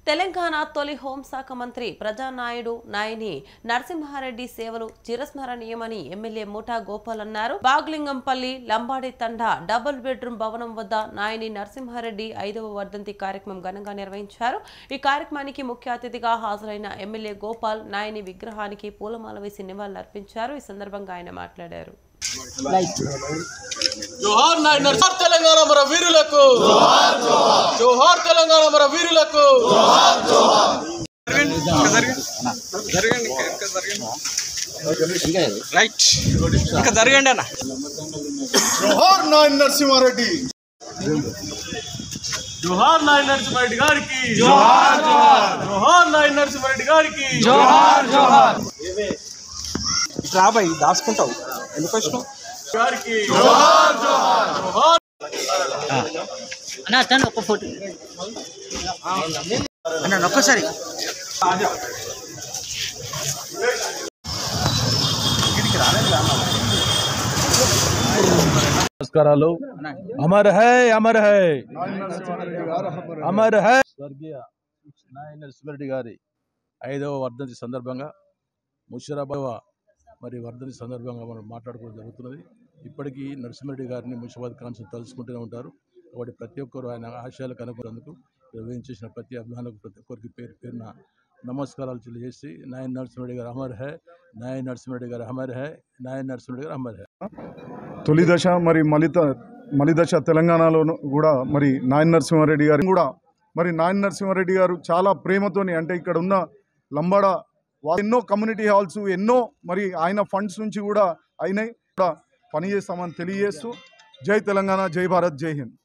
తెలంగాణ తొలి హోంశాఖ మంత్రి ప్రజానాయుడు నాయని నరసింహారెడ్డి సేవలు చిరస్మరణీయమని ఎమ్మెల్యే ముఠా గోపాల్ అన్నారు. బాగ్లింగంపల్లి లంబాడి తండా డబుల్ బెడ్రూమ్ భవనం వద్ద నాయని నరసింహారెడ్డి 5వ వర్ధంతి కార్యక్రమం ఘనంగా నిర్వహించారు. ఈ కార్యక్రమానికి ముఖ్య అతిథిగా హాజరైన ఎమ్మెల్యే గోపాల్ నాయని విగ్రహానికి పూలమాల వేసి నివాళులర్పించారు. ఈ సందర్భంగా ఆయన మాట్లాడారు. జోహార్ జోహార్ తెలంగాణ మన వీరులకు, జోహార్ తెలంగాణ మన వీరులకు. రైట్ ఇంకా జరగండి అన్న. జోహార్ నాయన నరసింహారెడ్డి, జోహార్ నాయన నరసింహారెడ్డి గారికి, జోహార్ జోహార్. జోహార్ నాయన నరసింహారెడ్డి గారికి, జోహార్ జోహార్. రాబాయి దాచుకుంటావు ఎందుకు వచ్చినావు గారికి, జోహార్ జోహార్. జోహార్ అన్న తను ఒక ఫోటో అన్న ఒక్కసారి నమస్కారాలు. Amar high Amar high Amar high. స్వర్గీయ నాయన నరసింహారెడ్డి గారి 5వ వర్ధంతి సందర్భంగా ముషిరాబాద్ మరి వర్ధంతి సందర్భంగా మనం మాట్లాడుకోవడం జరుగుతున్నది. ఇప్పటికీ నరసింహారెడ్డి గారిని ముషిరాబాద్ కాన్సెప్ట్ తలుచుకుంటూనే ఉంటారు. కాబట్టి ప్రతి ఒక్కరు ఆయన ఆశయాలకు అనుకున్నందుకు చేసిన ప్రతి అభిమానులకు ప్రతి ఒక్కరికి పేరు పేరున నమస్కారాలు తెలియజేసి నాయన నరసింహారెడ్డి గారు అమర్ హై, నాయన నరసింహారెడ్డి గారు అమర్ హై, నాయన నరసింహారెడ్డి గారు అమర్ హై. తొలి దశ మరి మలిదశ తెలంగాణలో కూడా మరి నాయన నరసింహారెడ్డి గారు కూడా మరి నాయన నరసింహారెడ్డి గారు చాలా ప్రేమతోని అంటే ఇక్కడ ఉన్న లంబాడ ఎన్నో కమ్యూనిటీ హాల్స్ ఎన్నో మరి ఆయన ఫండ్స్ నుంచి కూడా అయినాయి కూడా పనిచేస్తామని తెలియజేస్తూ జై తెలంగాణ, జై భారత్, జై హింద్.